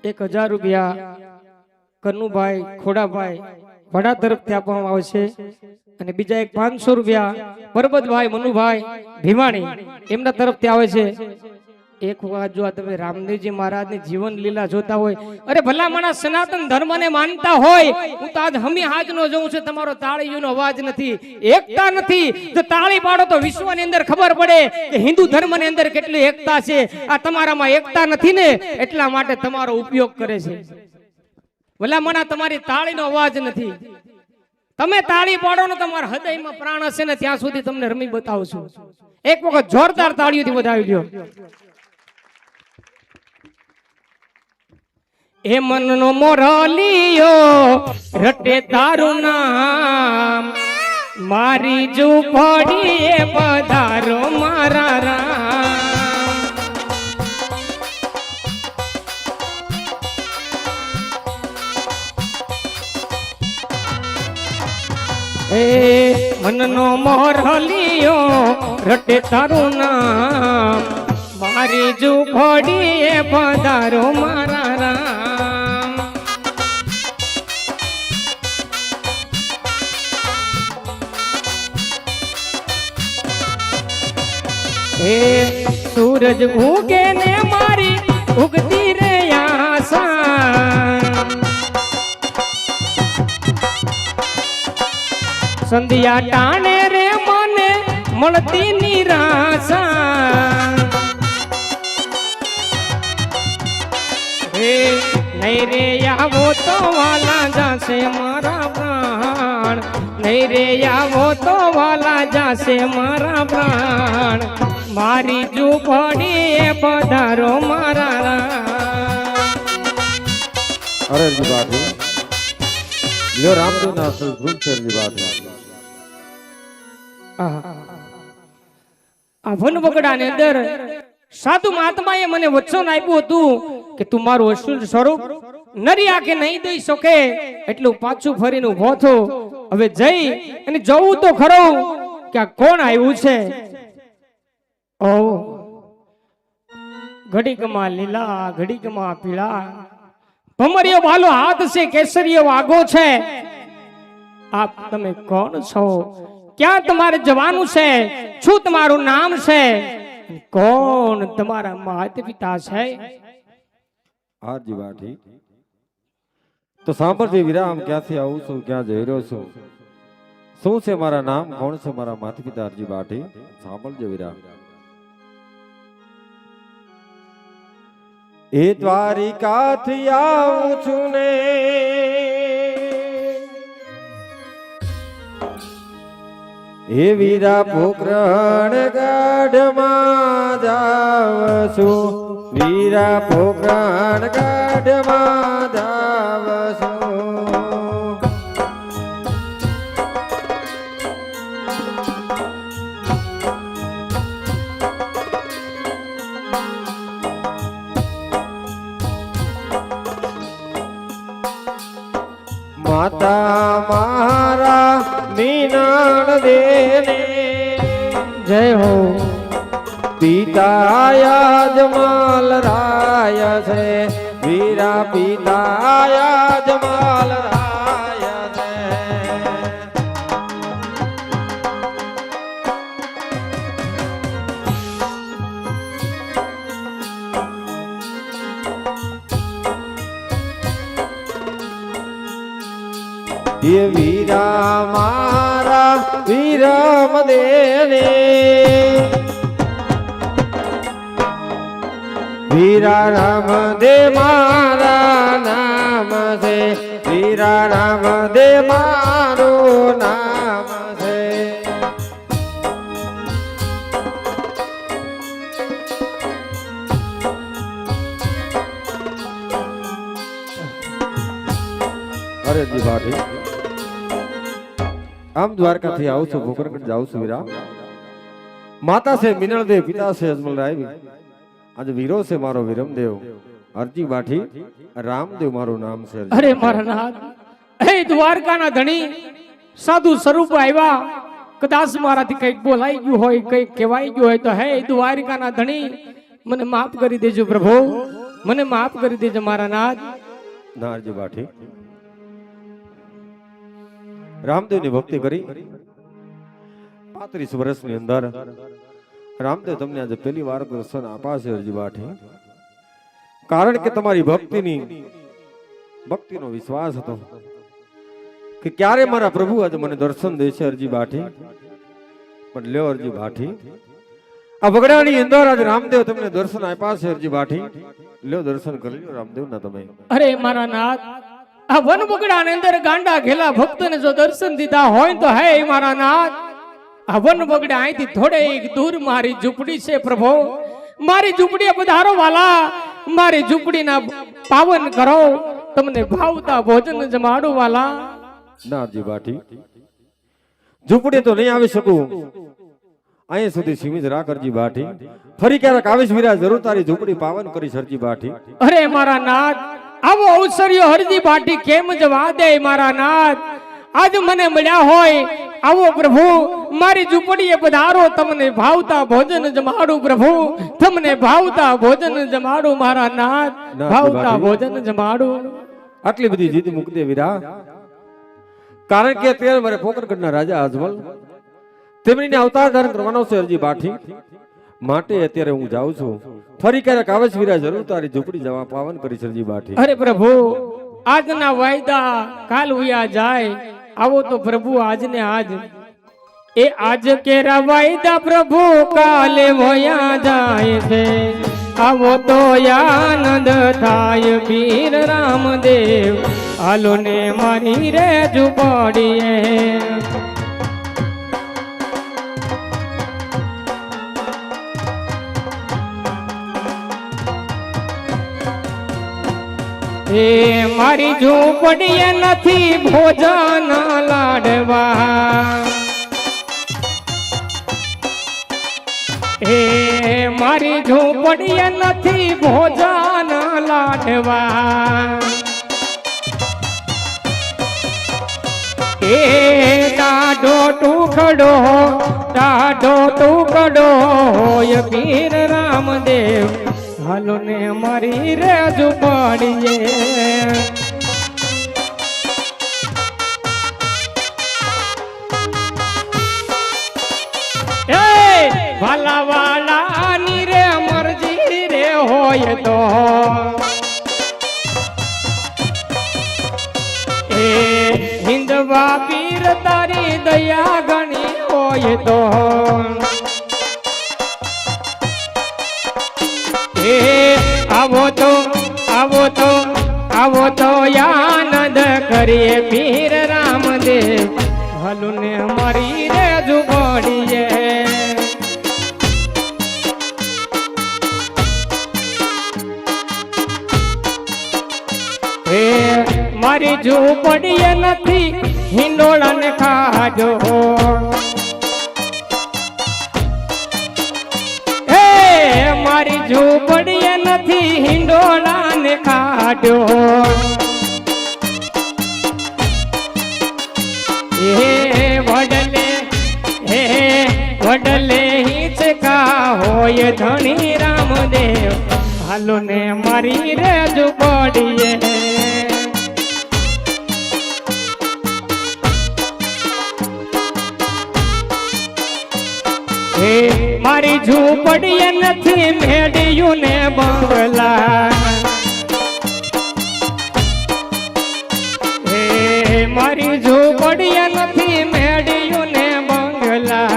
1000 રૂપિયા કનુભાઈ ખોડાભાઈ વડા તરફથી આપવામાં આવશે અને બીજા એક 500 રૂપિયા પરબતભાઈ મનુભાઈ ભીમાણી એમના તરફથી આવે છે। એક વાત જો તમે રામદેવજી મહારાજની જીવન લીલા જોતા હોય, અરે ભલા માણસ સનાતન ધર્મને માનતા હોય, હું તો આજ હમી હાજનો જોઉં છું, તમારો તાળીઓનો અવાજ નથી, એકતા નથી। જો તાળી પાડો તો વિશ્વની અંદર ખબર પડે કે હિન્દુ ધર્મની અંદર કેટલી એકતા છે। આ તમારામાં એકતા નથી ને એટલા માટે તમારો ઉપયોગ કરે છે। ભલા માણસ તમારી તાળીનો અવાજ નથી, તમે તાળી પાડો ને તમારા હૃદયમાં પ્રાણ હશે ને ત્યાં સુધી તમને રમી બતાવું છું। એક વખત જોરદાર તાળીઓથી વધાવી દો। એ મનનો મોરલિયો રટે તારું નામ, મારી ઝૂંપડીએ પધારો મારા રામ। એ મનનો મોરલિયો રટે તારું નામ, મારી ઝૂંપડીએ પધારો મારા રામ। હે સૂરજ ઉગે ને મારી ઉગતી રે આશા, સંધ્યા ટાણે રે મને મળતી નિરાશા। હે નહીં રે આવો તો વાલા જાશે મારા પ્રાણ, નહીં રે આવો તો વાલા જાશે મારા પ્રાણ, મારી ઝૂંપડીએ પધારો મારા રામ। અરે જી બાત લ્યો રામદેવ ના ગ્રુપ છે જી બાત। આ વનવગડાની અંદર સાધુ મહાત્માએ મને વચન આપ્યું હતું કે તું મારું અસુર સ્વરૂપ નરી આંખે નહીં દઈ શકે, એટલું પાછું ફરીને ઊભો થો। હવે જઈ અને જોવું તો ખરું કે આ કોણ આવ્યું છે। ઓ ઘડીકમાં લીલા ઘડીકમાં પીળા, ભમરિયો વાલો હાથ છે, કેસરીયો વાગો છે, આપ તમે કોણ છો? ક્યાં તમારે જવાનું છે? શું તમારું નામ છે? કોણ તમારા માતા પિતા છે? હા જી બાઠી તો સાંભળજે વિરામ, ક્યાંથી આવું છું, ક્યાં જઈ રહ્યો છું, શું છે મારા નામ, કોણ છે મારા માતા પિતા? જી બાઠી સાંભળજે વિરામ। એ દ્વારિકાથી આવું છું ને એ વીરા પોકરણ ગઢમાં જાવ છું, વીરા પોકરણ ગઢમાં જાવ છું। માતા મારા મીનાણ દેને જય હો। પિતા યજમાલ રાય છે, વીરા પિતા યજમાલ રાય છે। એ વીરા મારા વીરમ દેને, વીરા રામ દે મારા નામ છે, વીરા રામ દે મારું નામ છે। અરે જી બાઠી આમ દ્વારકાથી આવું છું, ભોકરગઢ જાઉં છું વિરામ। માતા છે મિનળદેવ, પિતા છે અજમલ રાય, આજે વીરો છે મારો વિરમદેવ। અરજી બાઠી રામદેવ મારું નામ છે। અરે મારા નાથ, હે દ્વારકાના ધણી સાધુ સ્વરૂપ આવ્યા, કદાચ મારાથી કઈક બોલાઈ ગયું હોય, કઈક કહેવાઈ ગયું હોય તો હે દ્વારકાના ધણી મને માફ કરી દેજો પ્રભુ। મને માફ કરી દેજો મારા નાથ. ના હરજી બાઠી, રામદેવની ભક્તિ કરી 35 વર્ષની અંદર રામદેવ તમને આજે પહેલી વાર દર્શન આપ્યા છે હરજી બાઠી. કારણ કે તમારી ભક્તિનો વિશ્વાસ હતો કે ક્યારે મારા પ્રભુ આજે મને દર્શન દેશે હરજી બાઠી. પણ લ્યો હરજી બાઠી, આ બગડાની અંદર આજે રામદેવ તમને દર્શન આપ્યા છે હરજી બાઠી. લ્યો દર્શન કરી લ્યો રામદેવના તમે. અરે મારા નાથ, આ વન બગડાની અંદર ગાંડા ઘેલા ભક્તોને જો દર્શન દીધા હોય તો હે મારા નાથ, આ વન બગડા અહીંથી થોડે દૂર મારી ઝૂંપડી છે પ્રભુ. મારી ઝૂંપડીએ પધારો વાલા, મારી ઝૂંપડીના પાવન કરો, તમને ભાવતા ભોજન જમાડું વાલા. ના હરજી બાઠી, ઝૂંપડી તો નહીં આવી શકું, અહીંયા સુધી સીમિત રાખ હરજી બાઠી. ફરી ક્યારેક આવીશ વીરા, જરૂર તારી ઝૂંપડી પાવન કરીશ હરજી બાઠી. અરે મારા નાથ, આવો અવસર્યો હરજી બાઠી કેમ જવા દે મારા નાથ. આજ મને મળ્યા હોય, આવો પ્રભુ મારી ઝૂંપડીએ પધારો, તમને ભાવતા ભોજન જમાડું પ્રભુ, તમને ભાવતા ભોજન જમાડું મારા નાથ, ભાવતા ભોજન જમાડું. આટલી બધી જીદ મૂકી દે વીરા, કારણ કે અત્યારે મારે પોકરગઢના રાજા અજમલ તેમની અવતાર ધારણ કરવાનો છે હરજી બાઠી. માટે અત્યારે હું જાઉં છું, ફરી ક્યારેક આવે વીરા, જરૂર તારી ઝૂંપડી જવા પાવન કરીશ હરજી બાઠી. અરે પ્રભુ, આજના વાયદા કાલ ઉયા જાય, આવો તો પ્રભુ આજને આજ. એ આજ કેરા વાયદા પ્રભુ કાલે વયા જાય છે, આવો તો આનંદ થાય પીર રામદેવ, હાલો ને મારી રે ઝૂંપડીએ. એ મારી ઝૂંપડીએ નથી ભોજન લાડવા, એ મારી ઝૂંપડીએ નથી ભોજન લાડવા. એ ટાઢો ટુકડો હોય પીર રામદેવ, હાલો ને મારી રે ઝૂંપડીએ. વાલા વાલા ની રે મરજી રે હોય તો, એ હિંદવા પીર તારી દયા ગણી હોય તો, એ આવો તો આનંદ કરીએ પીર રામદેવ, હાલો ને મારી રે ઝૂંપડીએ. એ મારી ઝૂંપડીએ નથી હિંડોળા ને ખાજો, મારી ઝૂંપડીએ નથી હિંડોળા ને ખાજો. વડલે હિંચકા હોય ધણી રામદેવ, હાલો ને મારી રે ઝૂંપડીએ. મારી ઝૂંપડીએ નથી મેડિયું ને બંગલા, મારી ઝૂંપડીએ નથી મેડિયું ને બંગલા.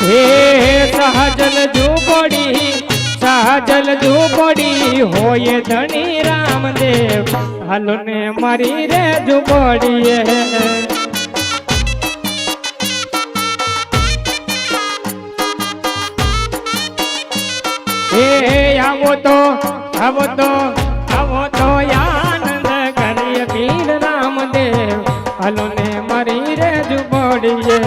હે સહજલ ઝૂંપડી હોય ધણી રામદેવ, હાલો ને મારી રે ઝૂંપડીએ. આવો તો આનંદ કરીએ પીર રામદેવ, હાલો ને મારી રે ઝૂંપડીએ.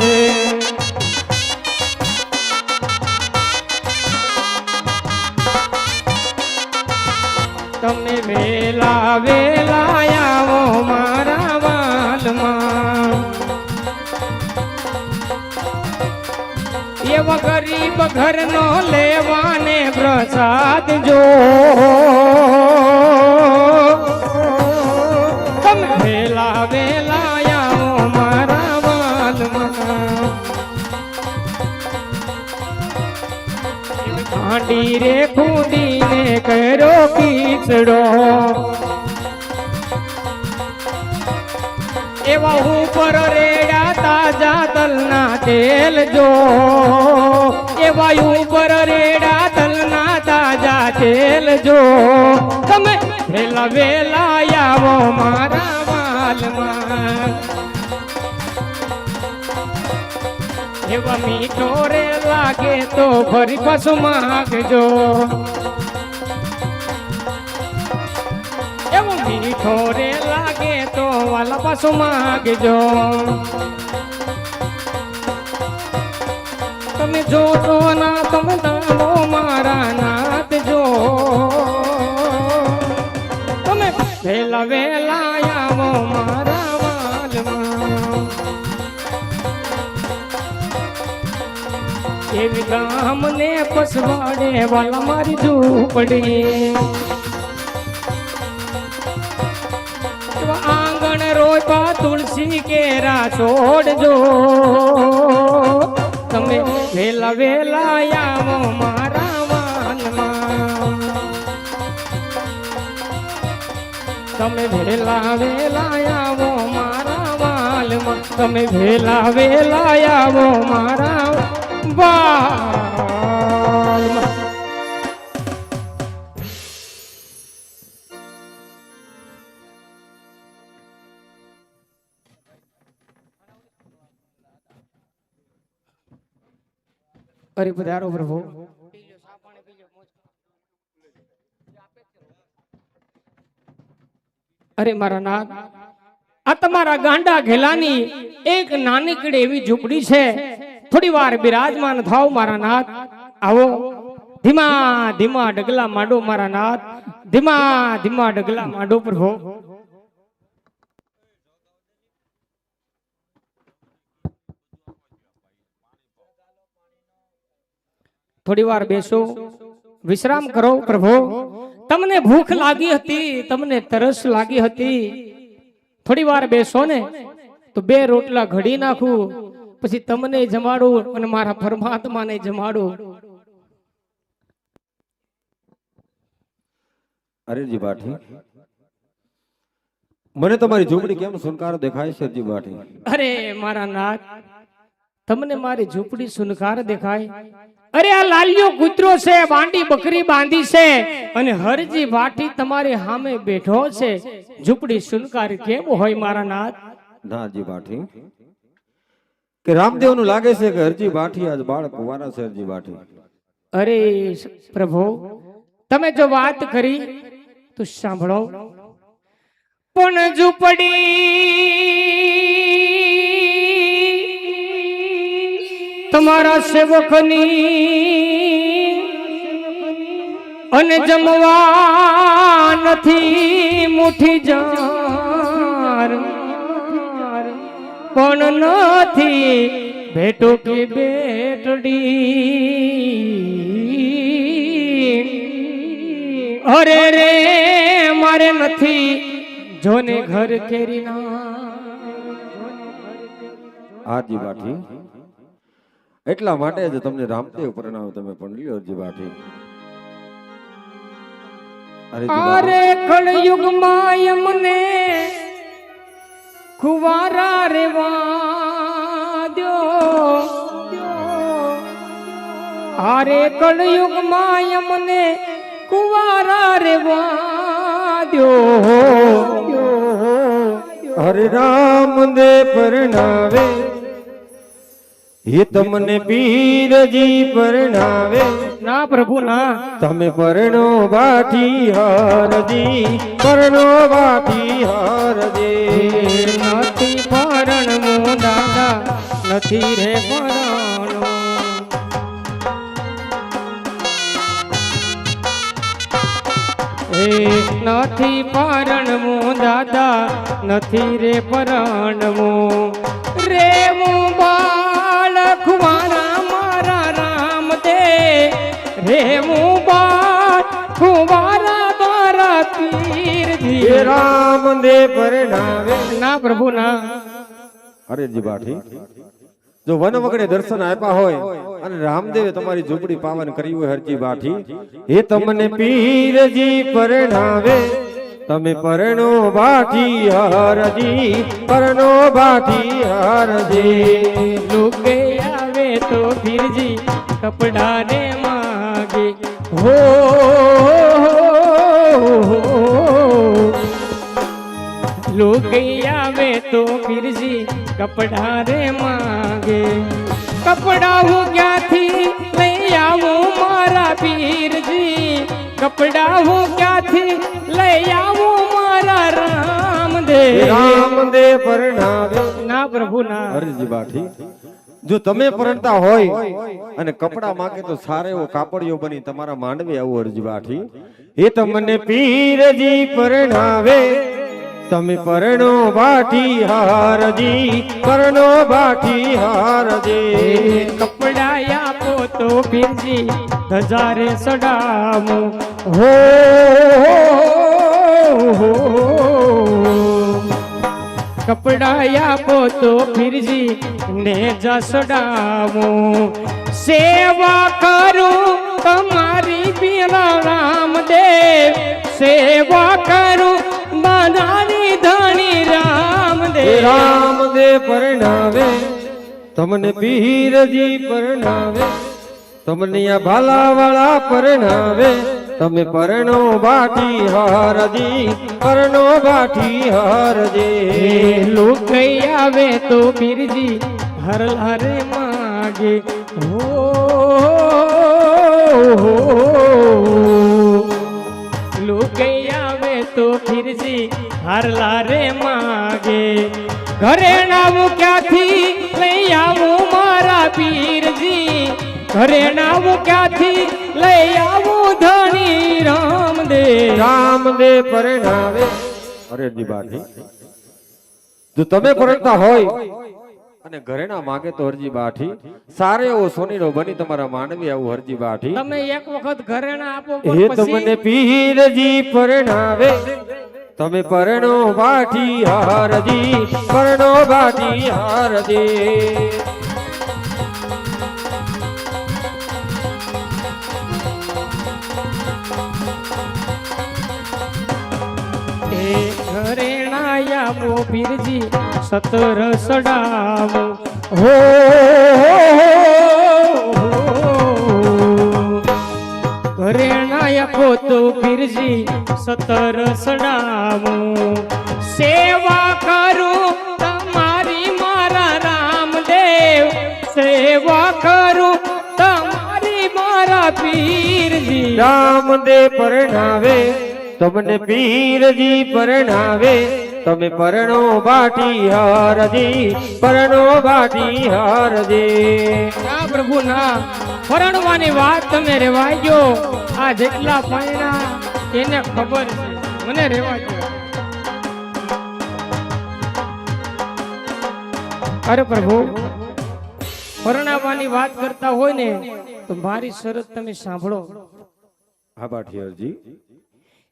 તમે વેલા આવો મારા વાલમાં, એવા ગરીબ ઘરનો લેવાને પ્રસાદ જો તમે વેલા વેલા આવો મારા વાલમાં હાંડી રે ખૂંદીને કરો કીચડો એવા ઉપર રેડા તાજા તલના તેલ જો એવા ઉપર રેડા તલના તાજા તેલ જો તમે વેલા વેલા આવો મારા વાલમાં એવા મીઠો રે લાગે તો ફરી પાછું માગજો એવું મીઠો રે લાગે તો વાલા પાછું માગજો તમે જોતો ના તમે નાનો મારા નાથ જો તમે વેલા વેલા આવો મારા વાલમાં એવી ગામને પસવાડે વાલા મારી ઝૂંપડી આંગણ રોપા તુલસી કેરા છોડજો તમે વેલા વેલા આવો મારા વાલમાં તમે વેલા વેલા આવો મારા વાલમાં તમે વેલા વેલા આવો મારા વાલમાં અરે પધારો પ્રભુ અરે મારા નાથ આ તમારા ગાંડા ઘેલાની એક નાનકડી એવી ઝૂંપડી છે થોડી વાર બિરાજમાન થાવ મારા નાથ આવો ધીમા ધીમા ડગલા માંડો મારા નાથ ધીમા ધીમા ડગલા માંડો પ્રભુ થોડી વાર બેસો વિશ્રામ કરો પ્રભુ તમને ભૂખ લાગી હતી તમને તરસ લાગી હતી થોડી વાર બેસો ને તો બે રોટલા ઘડી નાખું પછી તમને જમાડું અને મારા પરમાત્માને જમાડું અરેજી બાઠી મને તમારી ઝૂંપડી કેમ સુનકાર દેખાય છે જી બાઠી અરે મારા નાથ તમને મારી ઝૂંપડી સુનકાર દેખાય અરે આ લાલિયો કૂતરો છે બાંડી બકરી બાંધી છે અને હરજી ભાટી તમારી સામે બેઠો છે ઝૂંપડી સુનકાર કેમ હોય મારા નાથ ના જી બાઠી કે રામદેવ નું લાગે છે કે હરજી બાઠી આજ બાળક કુંવારા છે હરજી બાઠી અરે પ્રભુ તમે જો વાત કરી તો સાંભળો પણ ઝૂંપડી તમારા સેવકની અને જમવા નથી મુઠી જાર પણ નથી ભેટો કે બેટડી અરે રે મારે નથી જોને ઘર કેરીના આજી બાઠી એટલા માટે જ તમને રામદેવ પરણાવ તમે પણ લ્યો જી બાઠી અરે કળયુગ માં મને કુવારા રેવા દો અરે કળયુગ માં મને કુવારા રેવા દો હરે રામદેવ પરણાવે એ તમને પીરજી પરણાવે ના પ્રભુ ના તમે પરણો બાઠી હારજી પરણો બાઠી હારજી નથી પરણવું દાદા નથી રે પરણો નથી પરણવું દાદા નથી રે પરણવું રેવું બાળક મારા મારા રામ દે પરણાવે ના પ્રભુ ના. અરે જીવાઠી જો વન વગડે દર્શન આપ્યા હોય અને રામદેવે તમારી ઝૂંપડી પાવન કરી હોય હરજી બાઠી એ તમને પીરજી પરણાવે તમે પરણો બાઠી હરજી પરણો બાઠી હરજી લુકે આવે તો ફિરજી કપડા ને માગે હો લુકે આવે તો ફિરજી કપડા રે માગે કપડા હું ક્યાંથી લઈ આવું મારા પીરજી કપડા હું ક્યાંથી લઈ આવું મારા રામદે પરણાવે ના પ્રભુ ના. હરજી બાઠી જો તમે પરણતા હોય અને કપડા માંગે તો સારો એવો કાપડિયો બની તમારા માંડવે આવું હરજી બાઠી એ તમને પીરજી પરણાવે તમે પરણો બાઠી હારજી પરણો બાઠી હારજી કપડા આપો તો પીરજી ધજારે સડામું હો કપડા આપો તો ફિરજી ને જસડાવું સેવા કરું તમારી પીરા રામદેવ સેવા કરું બનાની ધણી રામદેવ રામદે પરણાવે તમને પીરજી પરણાવે તમને આ ભાલા વાળા પરણાવે તમે પરણો બાઠી હારજી પરણો બાઠી હારજી લુકઈ આવે તો પીરજી હરલા રે માગે હો લુકઈ આવે તો પીરજી હરલા રે માગે ઘરે નાવું ક્યાંથી લઈ આવું મારા પીરજી ઘરે નાવું ક્યાંથી લઈ આવું ધણી રામદે પરણાવે અરે જી બાઠી જો તમે પરણતા હોય અને ઘરેણા માગે તો હરજી બાઠી સારો એવો સોનીનો બની તમારા માંડવી આવું હરજી બાઠી તમે એક વખત ઘરેણા આપો એ તમને પીરજી પરણાવે તમે પરણો બાઠી હારજી પરણો બાઠી હારજી ઘરેણાયા પીરજી સતર સડાવો હો ઘરેણાયા તો પીરજી સતર સડાવો સેવા કરું તમારી મારા રામદેવ સેવા કરું તમારી મારા પીરજી રામદે પરણાવે તમને પીરજી પરણાવે તમે પરણો બાઠી હારજી પરણો બાઠી હારજી ના પ્રભુ ના પરણવાની વાત તમે રેવાજો આ જેટલા પાયણા એને ખબર છે મને રેવાજો અરે પ્રભુ પરણાવવાની વાત કરતા હોય ને તો મારી શરત તમે સાંભળો હા બાઠી હારજી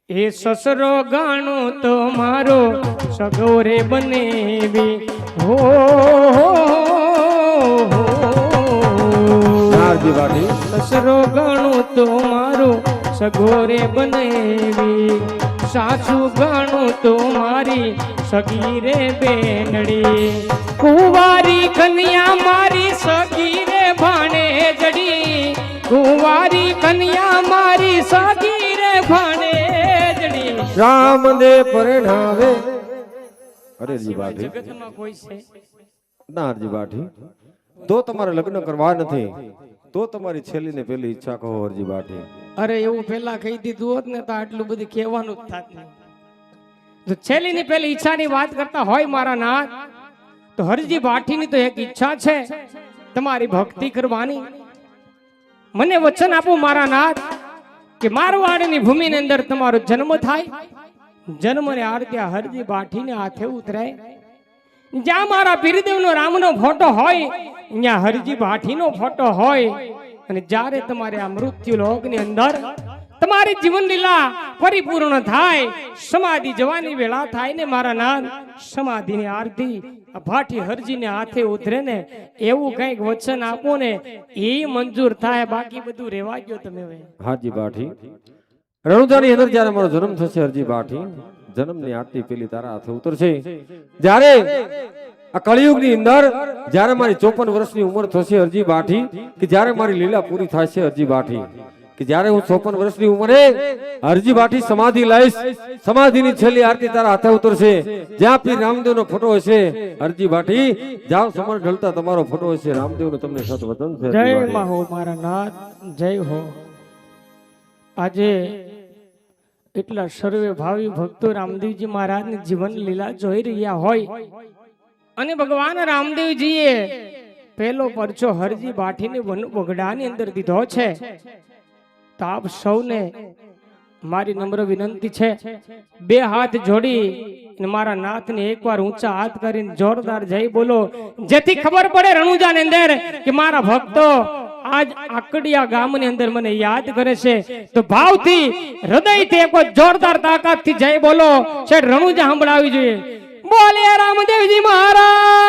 એ સસરો ગાણો તો મારો સગોરે બનેવી હો સસરો ગાણો તો મારો સગોરે બનેવી સાસુ ગાણો તો મારી સગી રે બેનડી કુંવારી કન્યા મારી સગી રે ભાણે જડી કુંવારી કન્યા મારી સગી રે ભાણે રામદે પરણાવે અરે જી બાઠી જગતમાં કોઈ છે ના હરજી બાઠી તો તમારે લગ્ન કરવા નથી તો તમારી છેલ્લી ને પેલી ઈચ્છા કહો હરજી બાઠી અરે એવું પેલા કહી દીધું હોત ને તો આટલું બધું કહેવાનું જ થાત નહીં જો છેલ્લી ની પેલી ઈચ્છાની વાત કરતા હોય મારા નાથ તો હરજી બાઠીની તો એક ઈચ્છા છે તમારી ભક્તિ કરવાની મને વચન આપો મારા નાથ કે મારવાડની ભૂમિની અંદર તમારો જન્મ થાય જન્મને આરત્યા હરજી બાઠીને હાથે ઉતરે જ્યાં મારા પીરદેવનો રામનો ફોટો હોય ત્યાં હરજી બાઠીનો ફોટો હોય અને જ્યારે તમારે આ મૃત્યુ લોકની અંદર તમારી જીવન લીલા પરિપૂર્ણ થાય, સમાધિ જવાની વેળા થાય ને મારા નાથ, સમાધિની આરતી ભાઠી હરજીને હાથે ઉતરે ને એવું કંઈક વચન આપો ને એ મંજૂર થાય, બાકી બધું રેવા ગયો તમે હવે. હાજી બાઠી, રણુજાની અંદર જ્યારે મારો જન્મ થશે હરજી બાઠી, જન્મની આરતી પેલી તારા હાથે ઉતરશે. જ્યારે આ કળિયુગની અંદર જ્યારે મારી 54 વર્ષની ઉંમર થશે હરજી બાઠી, કે જ્યારે મારી લીલા પૂરી થશે હરજી બાઠી, કે જ્યારે હું 54 વર્ષની ઉંમરે હરજી બાઠી સમાધિ લઈશ, સમાધિની છેલ્લી આરતી તારા હાથે ઉતરશે. જ્યાં પીર રામદેવનો ફોટો હશે હરજી બાઠી, જ્યાં સમર ઢળતા તમારો ફોટો હશે રામદેવનો તમને સતવચન છે. જય માં હો મારા નાથ, જય હો. આજે એટલા સર્વે ભાવિ ભક્તો રામદેવજી મહારાજની જીવન લીલા જોઈ રહ્યા હોય અને ભગવાન રામદેવજીએ પેલો પરચો હરજી બાઠીને વન બગડાની અંદર દીધો છે. તો આપ સૌને મારી નમ્ર વિનંતી છે, બે હાથ જોડી અને મારા નાથને એકવાર ઊંચા હાથ કરીને જોરદાર જય બોલો, જેથી ખબર પડે રણુજાની અંદર કે મારા ભક્તો આજ આકડિયા ગામની અંદર મને યાદ કરે છે. તો ભાવથી હૃદયથી એક જોરદાર તાકાતથી જય બોલો, શેઠ રણુજા સંભળાવી જોઈએ. બોલે રામદેવજી મહારાજ.